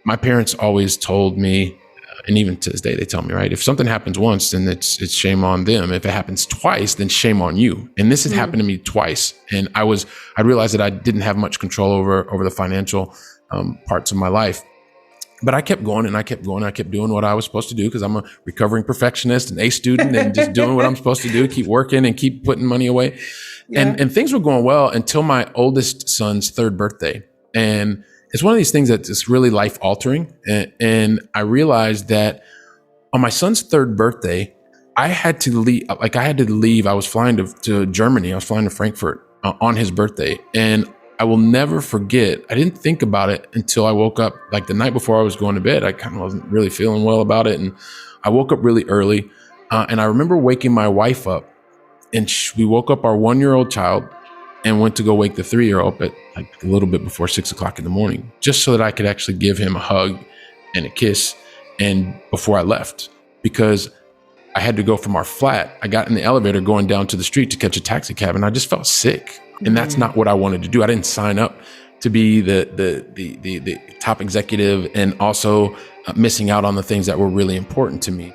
my parents always told me, and even to this day, they tell me, right, if something happens once, then it's shame on them. If it happens twice, then shame on you. And this has happened to me twice. And I realized that I didn't have much control over the financial parts of my life. But I kept going and I kept going. I kept doing what I was supposed to do because I'm a recovering perfectionist, an A student, and just doing what I'm supposed to do, keep working and keep putting money away. Yeah. And things were going well until my oldest son's third birthday. And it's one of these things that's really life altering. And I realized that on my son's third birthday, I had to leave. I was flying to Germany. I was flying to Frankfurt on his birthday. And I will never forget, I didn't think about it until I woke up, like the night before I was going to bed. I kind of wasn't really feeling well about it. And I woke up really early. And I remember waking my wife up, and we woke up our 1-year-old child and went to go wake the 3-year-old at like a little bit before 6 o'clock in the morning, just so that I could actually give him a hug and a kiss. And before I left, because I had to go from our flat, I got in the elevator going down to the street to catch a taxi cab, and I just felt sick. And that's not what I wanted to do. I didn't sign up to be the top executive and also missing out on the things that were really important to me.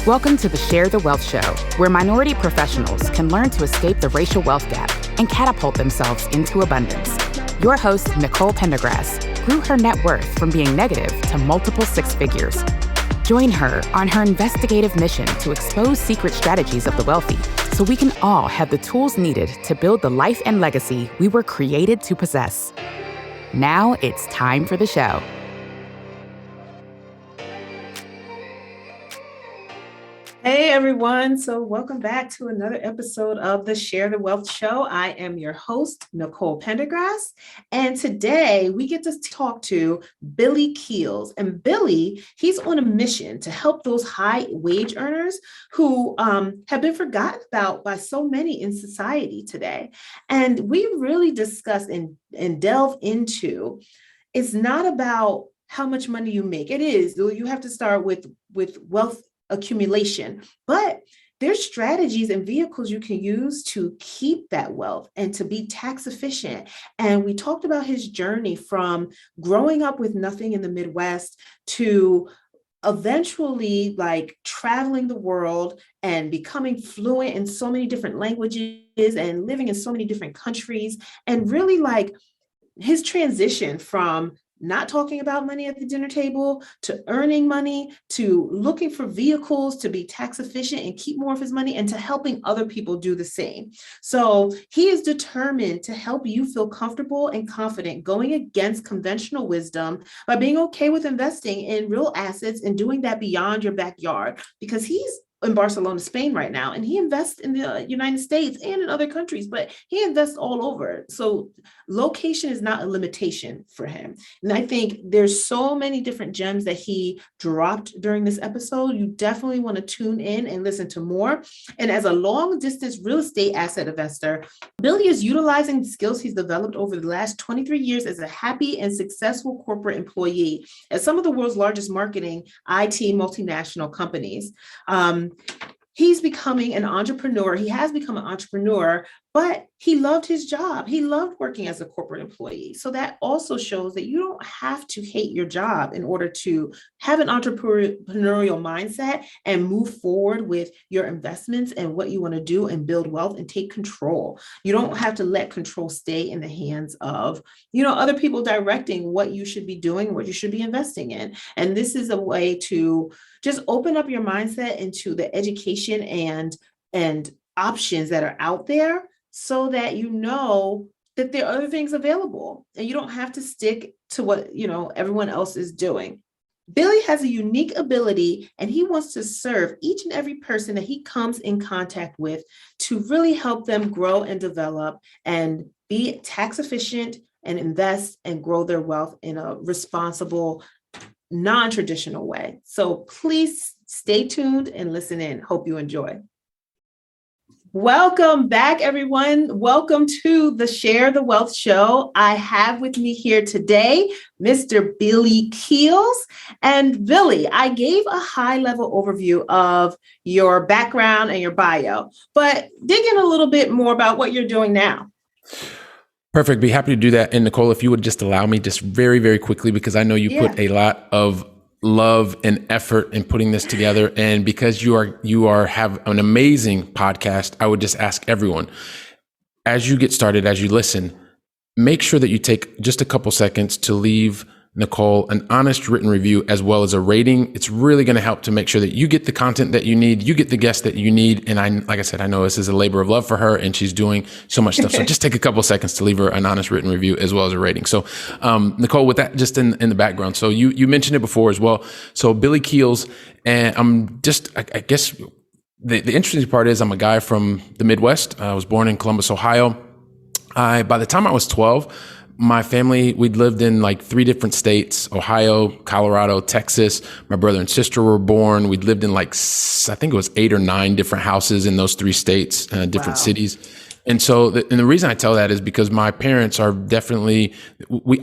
Welcome to the Share the Wealth Show, where minority professionals can learn to escape the racial wealth gap and catapult themselves into abundance. Your host, Nicole Pendergrass, grew her net worth from being negative to multiple six figures. Join her on her investigative mission to expose secret strategies of the wealthy so we can all have the tools needed to build the life and legacy we were created to possess. Now it's time for the show. Hey everyone, so welcome back to another episode of the Share the Wealth Show. I am your host, Nicole Pendergrass, and today we get to talk to Billy Keels. And Billy, he's on a mission to help those high wage earners who have been forgotten about by so many in society today. And we really discuss and delve into, it's not about how much money you make. It is, you have to start with wealth accumulation, but there's strategies and vehicles you can use to keep that wealth and to be tax efficient. And we talked about his journey from growing up with nothing in the Midwest to eventually like traveling the world and becoming fluent in so many different languages and living in so many different countries, and really like his transition from not talking about money at the dinner table to earning money, to looking for vehicles to be tax efficient and keep more of his money, and to helping other people do the same. So he is determined to help you feel comfortable and confident going against conventional wisdom by being okay with investing in real assets and doing that beyond your backyard, because he's in Barcelona, Spain right now, and he invests in the United States and in other countries, but he invests all over. So location is not a limitation for him. And I think there's so many different gems that he dropped during this episode. You definitely want to tune in and listen to more. And as a long distance real estate asset investor, Billy is utilizing the skills he's developed over the last 23 years as a happy and successful corporate employee at some of the world's largest marketing IT multinational companies. He's becoming an entrepreneur. He has become an entrepreneur, but he loved his job. He loved working as a corporate employee. So that also shows that you don't have to hate your job in order to have an entrepreneurial mindset and move forward with your investments and what you want to do and build wealth and take control. You don't have to let control stay in the hands of, other people directing what you should be doing, what you should be investing in. And this is a way to just open up your mindset into the education and options that are out there, so that you know that there are other things available and you don't have to stick to what everyone else is doing. Billy has a unique ability, and he wants to serve each and every person that he comes in contact with to really help them grow and develop and be tax efficient and invest and grow their wealth in a responsible, non-traditional way. So please stay tuned and listen in. Hope you enjoy. Welcome back, everyone. Welcome to the Share the Wealth Show. I have with me here today, Mr. Billy Keels. And Billy, I gave a high-level overview of your background and your bio, but dig in a little bit more about what you're doing now. Perfect. Be happy to do that. And Nicole, if you would just allow me just very, very quickly, because I know you put a lot of love and effort in putting this together. And because you have an amazing podcast, I would just ask everyone, as you get started, as you listen, make sure that you take just a couple seconds to leave Nicole an honest written review as well as a rating. It's really going to help to make sure that you get the content that you need, you get the guests that you need. And like I said, I know this is a labor of love for her and she's doing so much stuff. So just take a couple seconds to leave her an honest written review as well as a rating. So, Nicole, with that just in the background. So you mentioned it before as well. So Billy Keels, and I guess the interesting part is I'm a guy from the Midwest. I was born in Columbus, Ohio. By the time I was 12, my family, we'd lived in like 3 different states: Ohio, Colorado, Texas. My brother and sister were born. We'd lived in like, I think it was 8 or 9 different houses in those 3 states, different cities. And so, the reason I tell that is because my parents are definitely,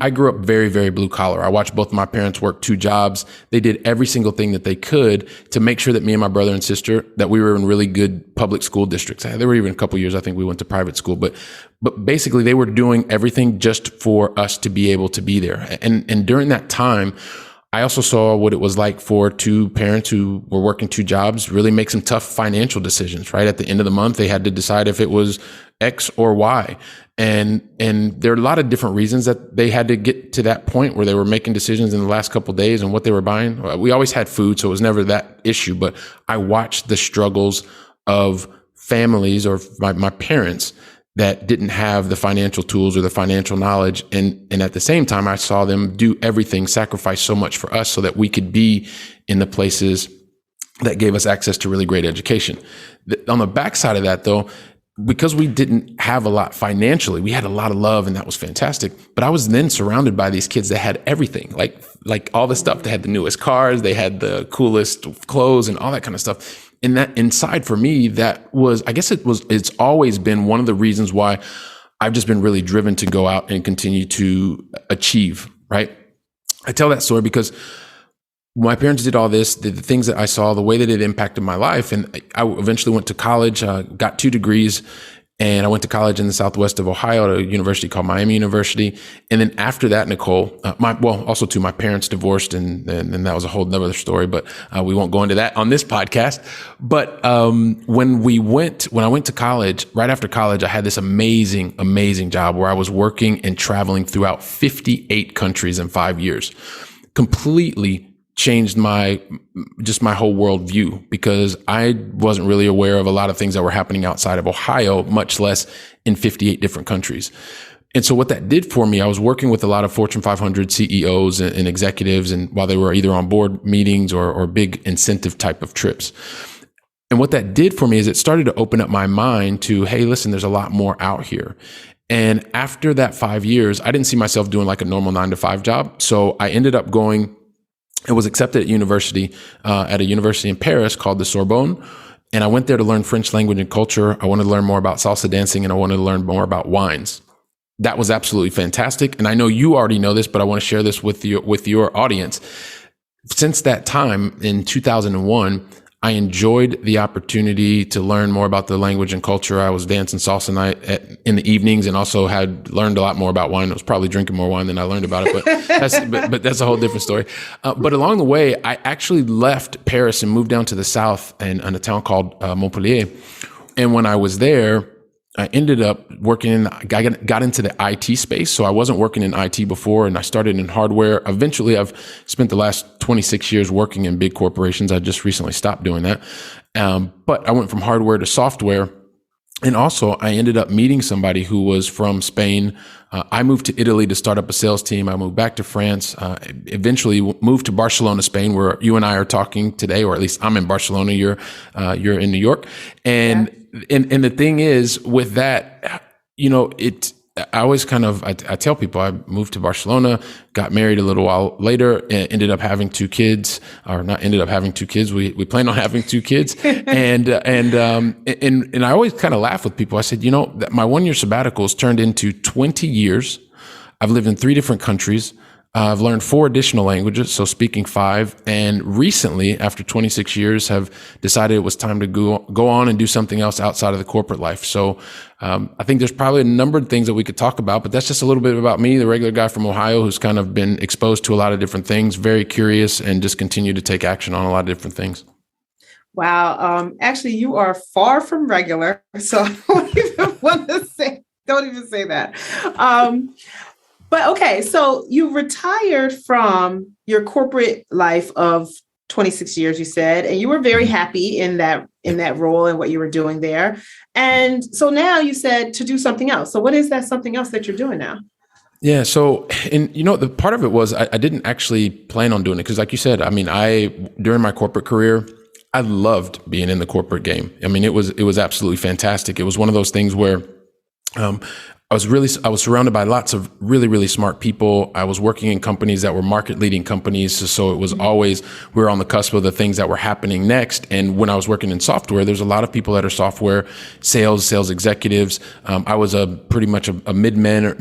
I grew up very, very blue collar. I watched both of my parents work 2 jobs. They did every single thing that they could to make sure that me and my brother and sister, that we were in really good public school districts. There were even a couple years, I think we went to private school, but basically they were doing everything just for us to be able to be there. And during that time, I also saw what it was like for 2 parents who were working 2 jobs really make some tough financial decisions, right? At the end of the month, they had to decide if it was X or Y. And there are a lot of different reasons that they had to get to that point where they were making decisions in the last couple of days and what they were buying. We always had food, so it was never that issue, but I watched the struggles of families or my parents that didn't have the financial tools or the financial knowledge. And at the same time, I saw them do everything, sacrifice so much for us so that we could be in the places that gave us access to really great education. On the backside of that, though, because we didn't have a lot financially, we had a lot of love and that was fantastic. But I was then surrounded by these kids that had everything, like all the stuff. They had the newest cars, they had the coolest clothes and all that kind of stuff. And that inside for me, that was, it's always been one of the reasons why I've just been really driven to go out and continue to achieve, right? I tell that story because my parents did all this, the things that I saw, the way that it impacted my life. And I eventually went to college, got 2 degrees, and I went to college in the southwest of Ohio at a university called Miami University. And then after that, Nicole, also too, my parents divorced and that was a whole nother story, but we won't go into that on this podcast. But when I went to college, right after college, I had this amazing, amazing job where I was working and traveling throughout 58 countries in 5 years. Completely changed my whole worldview because I wasn't really aware of a lot of things that were happening outside of Ohio, much less in 58 different countries. And so what that did for me, I was working with a lot of Fortune 500 CEOs and executives, and while they were either on board meetings or big incentive type of trips. And what that did for me is it started to open up my mind to, hey, listen, there's a lot more out here. And after that 5 years, I didn't see myself doing like a normal 9-to-5 job. So I ended up going and was accepted at university, at a university in Paris called the Sorbonne. And I went there to learn French language and culture. I wanted to learn more about salsa dancing and I wanted to learn more about wines. That was absolutely fantastic. And I know you already know this, but I want to share this with your audience. Since that time in 2001, I enjoyed the opportunity to learn more about the language and culture. I was dancing salsa night in the evenings and also had learned a lot more about wine. I was probably drinking more wine than I learned about it, but that's a whole different story. But along the way, I actually left Paris and moved down to the south in a town called Montpellier. And when I was there, I ended up working I got into the IT space. So I wasn't working in IT before and I started in hardware. Eventually I've spent the last 26 years working in big corporations. I just recently stopped doing that. But I went from hardware to software. And also I ended up meeting somebody who was from Spain. I moved to Italy to start up a sales team. I moved back to France, eventually moved to Barcelona, Spain, where you and I are talking today, or at least I'm in Barcelona. You're in New York. And the thing is with that, I always I tell people I moved to Barcelona, got married a little while later, and ended up having 2 kids, or not ended up having 2 kids. We planned on having 2 kids. and I always kind of laugh with people. I said, that my 1-year sabbatical has turned into 20 years. I've lived in 3 different countries. I've learned 4 additional languages, so speaking 5. And recently, after 26 years, have decided it was time to go on and do something else outside of the corporate life. So I think there's probably a number of things that we could talk about, but that's just a little bit about me, the regular guy from Ohio who's kind of been exposed to a lot of different things, very curious, and just continue to take action on a lot of different things. Wow. Actually, you are far from regular, so I don't even say that. But okay, so you retired from your corporate life of 26 years, you said, and you were very happy in that role and what you were doing there. And so now you said to do something else. So what is that something else that you're doing now? Yeah. So, and the part of it was I didn't actually plan on doing it because, like you said, I mean, during my corporate career, I loved being in the corporate game. I mean, it was absolutely fantastic. It was one of those things where I was surrounded by lots of really, really smart people. I was working in companies that were market leading companies. So it was always, we were on the cusp of the things that were happening next. And when I was working in software, there's a lot of people that are software sales executives. I was pretty much a middle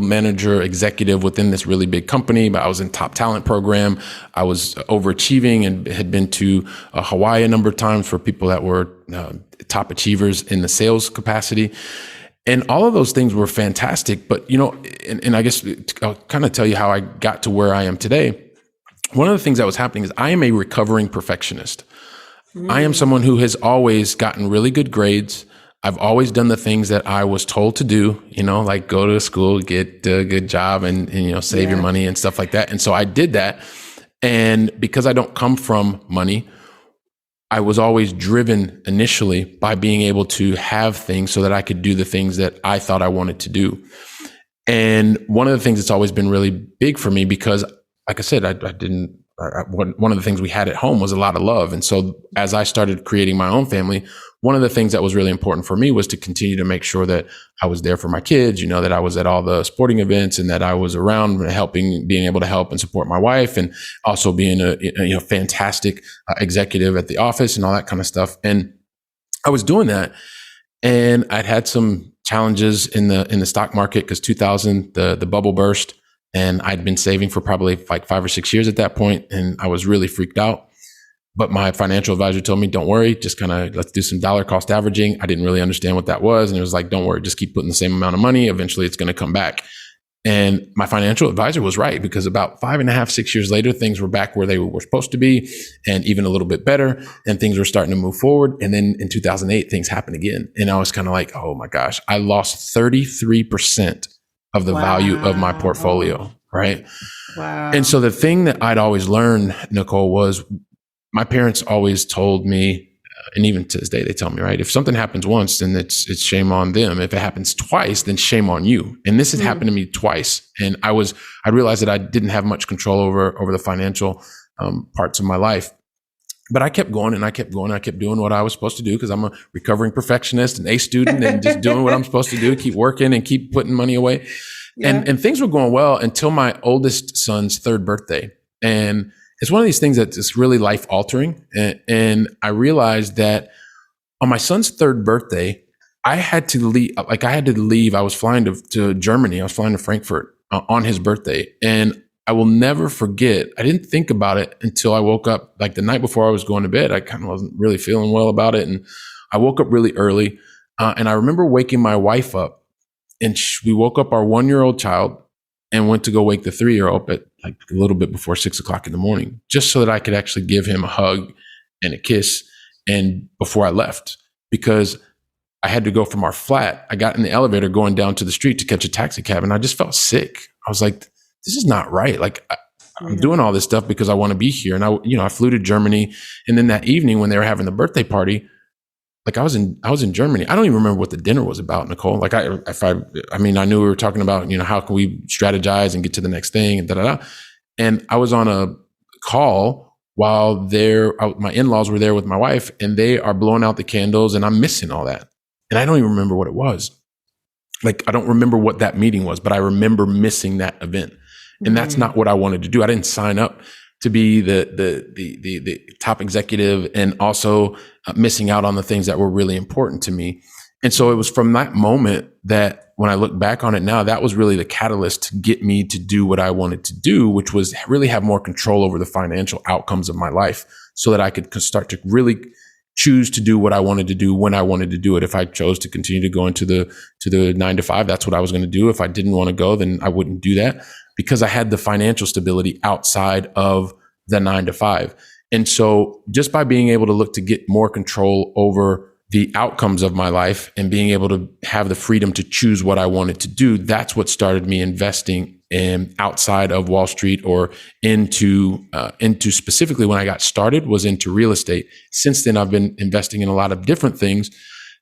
manager executive within this really big company, but I was in top talent program. I was overachieving and had been to Hawaii a number of times for people that were top achievers in the sales capacity. And all of those things were fantastic. But, and I guess I'll kind of tell you how I got to where I am today. One of the things that was happening is I am a recovering perfectionist. I am someone who has always gotten really good grades. I've always done the things that I was told to do, like go to school, get a good job and save your money and stuff like that. And so I did that. And because I don't come from money, I was always driven initially by being able to have things so that I could do the things that I thought I wanted to do. And one of the things that's always been really big for me, because like I said, one of the things we had at home was a lot of love. And so as I started creating my own family, one of the things that was really important for me was to continue to make sure that I was there for my kids, that I was at all the sporting events and that I was around being able to help and support my wife, and also being a fantastic executive at the office and all that kind of stuff. And I was doing that, and I'd had some challenges in the stock market because 2000, the bubble burst. And I'd been saving for probably like 5 or 6 years at that point, and I was really freaked out. But my financial advisor told me, don't worry, just let's do some dollar cost averaging. I didn't really understand what that was. And it was like, don't worry, just keep putting the same amount of money. Eventually it's going to come back. And my financial advisor was right, because about 5.5, 6 years later, things were back where they were supposed to be, and even a little bit better. And things were starting to move forward. And then in 2008, things happened again. And I was kind of like, oh my gosh, I lost 33% of the value of my portfolio, right? Wow. And so the thing that I'd always learned, Nicole, was my parents always told me, and even to this day, they tell me, right, if something happens once, then it's shame on them. If it happens twice, then shame on you. And this had happened to me twice. And I realized that I didn't have much control over the financial parts of my life. But I kept going and I kept going. I kept doing what I was supposed to do because I'm a recovering perfectionist, an A student, and just doing what I'm supposed to do, keep working and keep putting money away. Yeah. And things were going well until my oldest son's 3rd birthday. And it's one of these things that's really life altering. And I realized that on my son's 3rd birthday, I had to leave. I was flying to Germany. I was flying to Frankfurt on his birthday. And I will never forget, I didn't think about it until I woke up, like the night before I was going to bed. I kind of wasn't really feeling well about it. And I woke up really early. And I remember waking my wife up, and we woke up our 1-year-old child and went to go wake the 3-year-old at like a little bit before 6 o'clock in the morning, just so that I could actually give him a hug and a kiss. And before I left, because I had to go from our flat, I got in the elevator going down to the street to catch a taxi cab, and I just felt sick. I was like, this is not right. Like I'm doing all this stuff because I want to be here. And I flew to Germany. And then that evening when they were having the birthday party, like I was in Germany. I don't even remember what the dinner was about, Nicole. Like I knew we were talking about, how can we strategize and get to the next thing and da-da-da. And I was on a call while my in-laws were there with my wife, and they are blowing out the candles, and I'm missing all that. And I don't even remember what it was. Like, I don't remember what that meeting was, but I remember missing that event. And that's not what I wanted to do. I didn't sign up to be the top executive, and also missing out on the things that were really important to me. And so it was from that moment that when I look back on it now, that was really the catalyst to get me to do what I wanted to do, which was really have more control over the financial outcomes of my life so that I could start to really choose to do what I wanted to do when I wanted to do it. If I chose to continue to go into the 9 to 5, that's what I was going to do. If I didn't want to go, then I wouldn't do that because I had the financial stability outside of the 9 to 5. And so just by being able to look to get more control over the outcomes of my life and being able to have the freedom to choose what I wanted to do, that's what started me investing in outside of Wall Street or into specifically when I got started was into real estate. Since then, I've been investing in a lot of different things,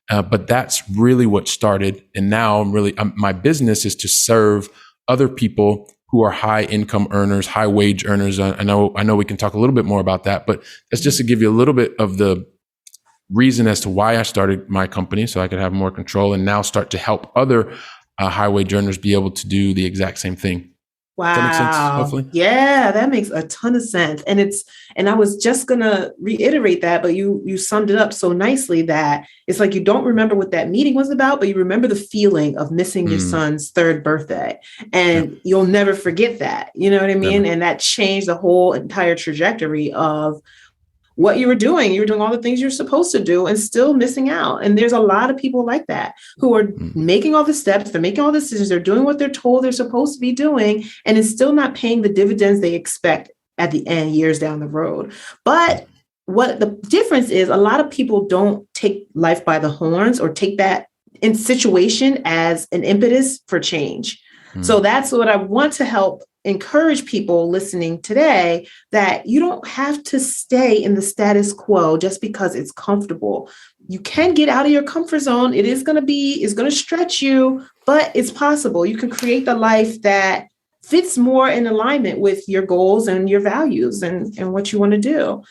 but that's really what started. And now my business is to serve other people who are high income earners, high wage earners. I know we can talk a little bit more about that, but that's just to give you a little bit of the reason as to why I started my company so I could have more control and now start to help other high wage earners be able to do the exact same thing. Wow. Does that make sense, hopefully? Yeah, that makes a ton of sense. And I was just going to reiterate that, but you summed it up so nicely that it's like you don't remember what that meeting was about, but you remember the feeling of missing your son's 3rd birthday. And you'll never forget that. You know what I mean? Never. And that changed the whole entire trajectory of what you were doing. You were doing all the things you're supposed to do and still missing out. And there's a lot of people like that who are making all the steps, they're making all the decisions, they're doing what they're told they're supposed to be doing, and it's still not paying the dividends they expect at the end, years down the road. But what the difference is, a lot of people don't take life by the horns or take that in situation as an impetus for change. So that's what I want to help encourage people listening today, that you don't have to stay in the status quo just because it's comfortable. You can get out of your comfort zone. It's going to stretch you, but it's possible. You can create the life that fits more in alignment with your goals and your values and what you want to do.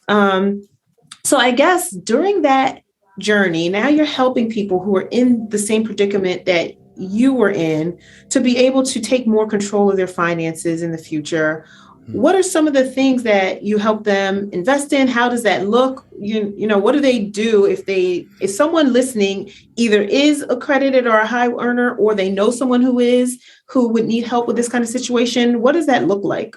So I guess during that journey, now you're helping people who are in the same predicament that you were in to be able to take more control of their finances in the future. What are some of the things that you help them invest in? How does that look? You know, what do they do if someone listening either is accredited or a high earner, or they know someone who would need help with this kind of situation? What does that look like?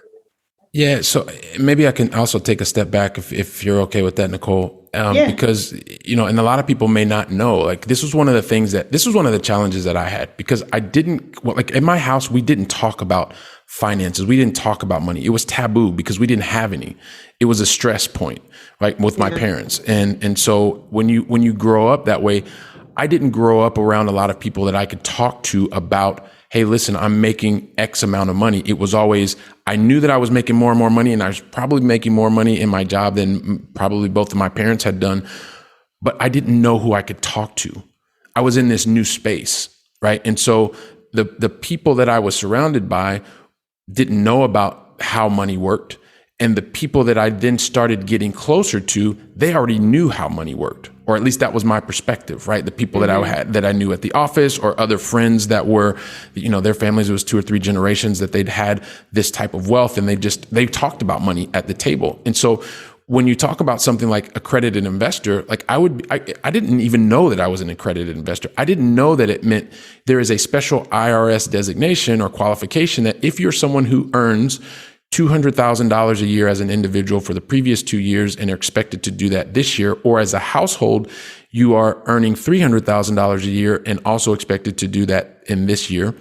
Yeah, so maybe I can also take a step back if you're okay with that, Nicole. Because, and a lot of people may not know, like, this was one of the challenges that I had, because in my house, we didn't talk about finances. We didn't talk about money. It was taboo because we didn't have any. It was a stress point, right, with my parents. And so when you grow up that way, I didn't grow up around a lot of people that I could talk to about, hey, listen, I'm making X amount of money. It was always, I knew that I was making more and more money, and I was probably making more money in my job than probably both of my parents had done, but I didn't know who I could talk to. I was in this new space, right? And so the people that I was surrounded by didn't know about how money worked. And the people that I then started getting closer to, they already knew how money worked, or at least that was my perspective, right? The people that I knew at the office, or other friends that were, their families, it was 2 or 3 generations that they'd had this type of wealth, and they talked about money at the table. And so when you talk about something like accredited investor, like I didn't even know that I was an accredited investor. I didn't know that it meant there is a special IRS designation or qualification that if you're someone who earns $200,000 a year as an individual for the previous 2 years and are expected to do that this year, or as a household, you are earning $300,000 a year and also expected to do that in this year,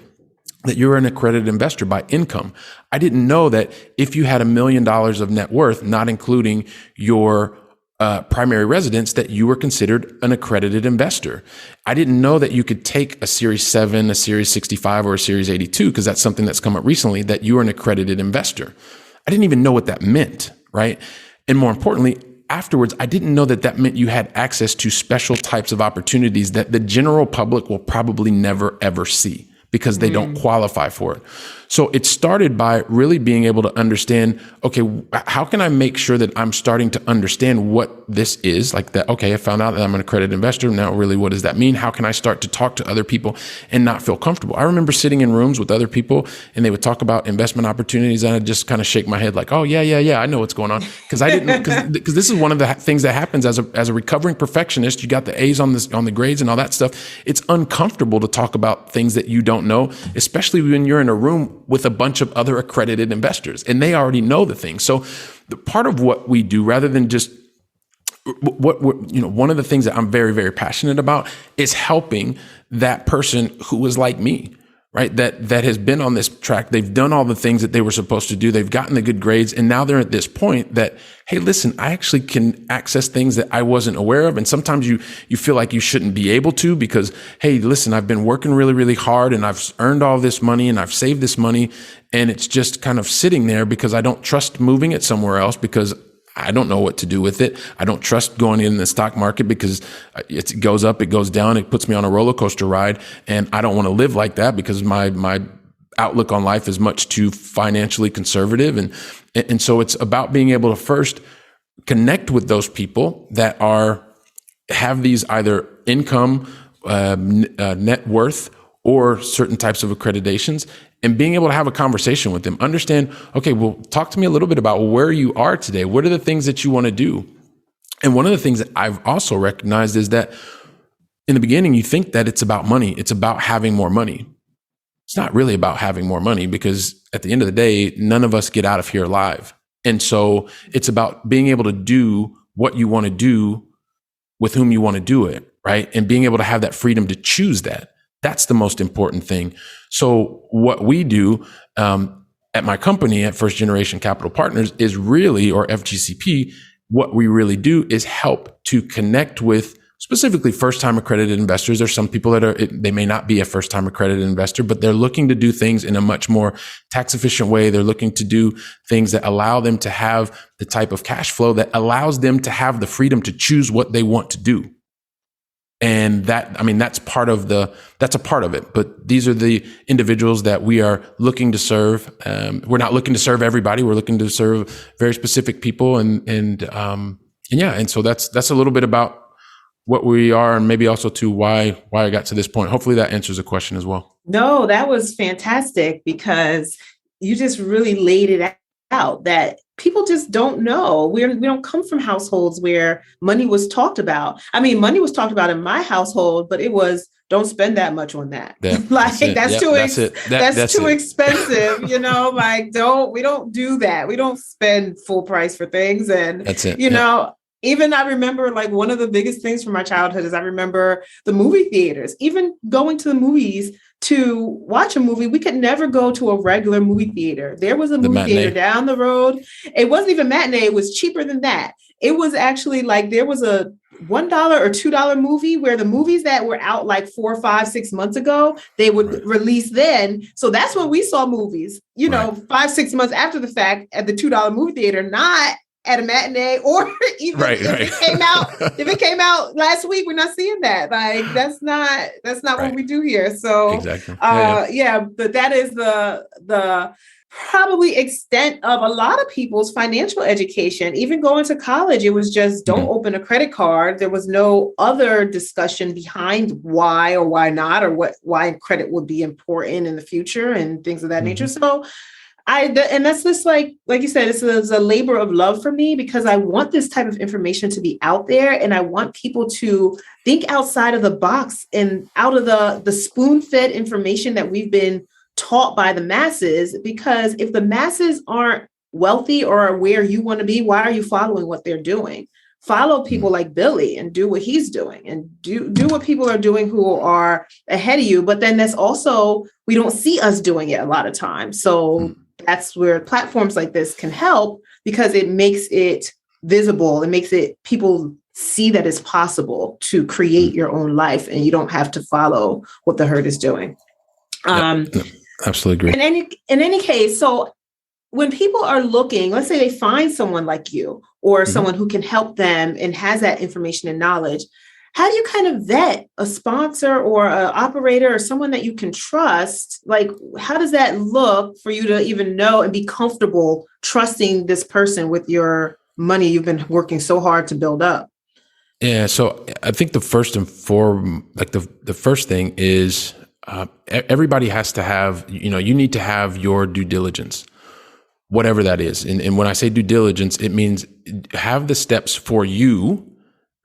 that you're an accredited investor by income. I didn't know that if you had $1 million of net worth, not including your primary residence, that you were considered an accredited investor. I didn't know that you could take a Series 7, a Series 65, or a Series 82, because that's something that's come up recently, that you are an accredited investor. I didn't even know what that meant, right? And more importantly, afterwards, I didn't know that that meant you had access to special types of opportunities that the general public will probably never, ever see, because they don't qualify for it. So it started by really being able to understand, okay, how can I make sure that I'm starting to understand what this is? Like that, okay, I found out that I'm an accredited investor. Now, really, what does that mean? How can I start to talk to other people and not feel comfortable? I remember sitting in rooms with other people and they would talk about investment opportunities and I'd just kind of shake my head like, oh, yeah, I know what's going on. Because I didn't, because this is one of the things that happens as a recovering perfectionist. You got the A's on the grades and all that stuff. It's uncomfortable to talk about things that you don't know, especially when you're in a room with a bunch of other accredited investors and they already know the thing. So the part of what we do, rather than just one of the things that I'm very, very passionate about is helping that person who is like me, right? That has been on this track. They've done all the things that they were supposed to do. They've gotten the good grades. And now they're at this point that, hey, listen, I actually can access things that I wasn't aware of. And sometimes you feel like you shouldn't be able to because, hey, listen, I've been working really, really hard and I've earned all this money and I've saved this money. And it's just kind of sitting there because I don't trust moving it somewhere else because I don't know what to do with it. I don't trust going in the stock market because it goes up, it goes down, it puts me on a roller coaster ride. And I don't want to live like that because my outlook on life is much too financially conservative. And so it's about being able to first connect with those people that have these either income, net worth, or certain types of accreditations, and being able to have a conversation with them. Understand, okay, well, talk to me a little bit about where you are today. What are the things that you want to do? And one of the things that I've also recognized is that in the beginning, you think that it's about money. It's about having more money. It's not really about having more money because at the end of the day, none of us get out of here alive. And so it's about being able to do what you want to do with whom you want to do it, right? And being able to have that freedom to choose that. That's the most important thing. So what we do at my company at First Generation Capital Partners is really, or FGCP, what we really do is help to connect with specifically first-time accredited investors. There's some people they may not be a first-time accredited investor, but they're looking to do things in a much more tax-efficient way. They're looking to do things that allow them to have the type of cash flow that allows them to have the freedom to choose what they want to do. And that's a part of it. But these are the individuals that we are looking to serve. We're not looking to serve everybody. We're looking to serve very specific people. And so that's a little bit about what we are, and maybe also to why I got to this point. Hopefully that answers the question as well. No, that was fantastic because you just really laid it out that people just don't know. We don't come from households where money was talked about. I mean, money was talked about in my household, but it was, don't spend that much on that. That's too expensive. We don't do that. We don't spend full price for things. And that's it. Even I remember like one of the biggest things from my childhood is I remember the movie theaters, even going to the movies to watch a movie. We could never go to a regular movie theater. There was a movie theater down the road. It wasn't even matinee. It was cheaper than that. It was actually like there was a $1 or $2 movie where the movies that were out like 4, 5, 6 months ago, they would release then. So that's when we saw movies, 5, 6 months after the fact at the $2 movie theater, not at a matinee, or even if it came out last week, we're not seeing that. Like that's not what we do here. So exactly. But that is the probably extent of a lot of people's financial education. Even going to college, it was just don't open a credit card. There was no other discussion behind why or why not, or why credit would be important in the future and things of that nature. So and that's just like you said, it's a labor of love for me because I want this type of information to be out there, and I want people to think outside of the box and out of the spoon-fed information that we've been taught by the masses. Because if the masses aren't wealthy or are where you want to be, why are you following what they're doing? Follow people like Billy and do what he's doing, and do what people are doing who are ahead of you. But then that's also, we don't see us doing it a lot of times. So that's where platforms like this can help, because it makes it visible. It makes it, people see that it's possible to create your own life and you don't have to follow what the herd is doing. Absolutely agree. In any case, so when people are looking, let's say they find someone like you or someone who can help them and has that information and knowledge, how do you kind of vet a sponsor or an operator or someone that you can trust? Like, how does that look for you to even know and be comfortable trusting this person with your money you've been working so hard to build up? Yeah, so I think the first and foremost, like the first thing is everybody has to have, you need to have your due diligence, whatever that is. And when I say due diligence, it means have the steps for you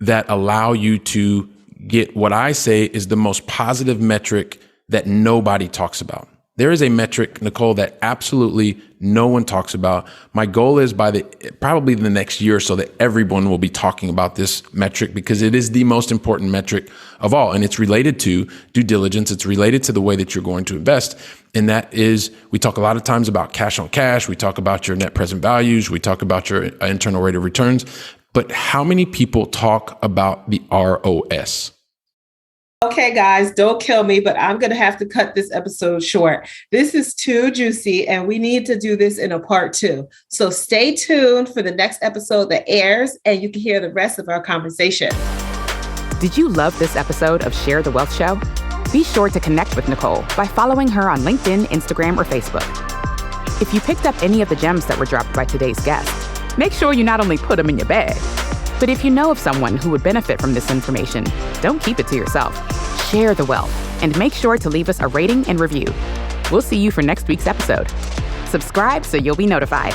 that allow you to get what I say is the most positive metric that nobody talks about. There is a metric, Nicole, that absolutely no one talks about. My goal is by probably the next year or so that everyone will be talking about this metric, because it is the most important metric of all. And it's related to due diligence. It's related to the way that you're going to invest. And that is, we talk a lot of times about cash on cash. We talk about your net present values. We talk about your internal rate of returns. But how many people talk about the ROS? Okay, guys, don't kill me, but I'm going to have to cut this episode short. This is too juicy, and we need to do this in a part 2. So stay tuned for the next episode that airs, and you can hear the rest of our conversation. Did you love this episode of Share the Wealth Show? Be sure to connect with Nicole by following her on LinkedIn, Instagram, or Facebook. If you picked up any of the gems that were dropped by today's guest, make sure you not only put them in your bag, but if you know of someone who would benefit from this information, don't keep it to yourself. Share the wealth and make sure to leave us a rating and review. We'll see you for next week's episode. Subscribe so you'll be notified.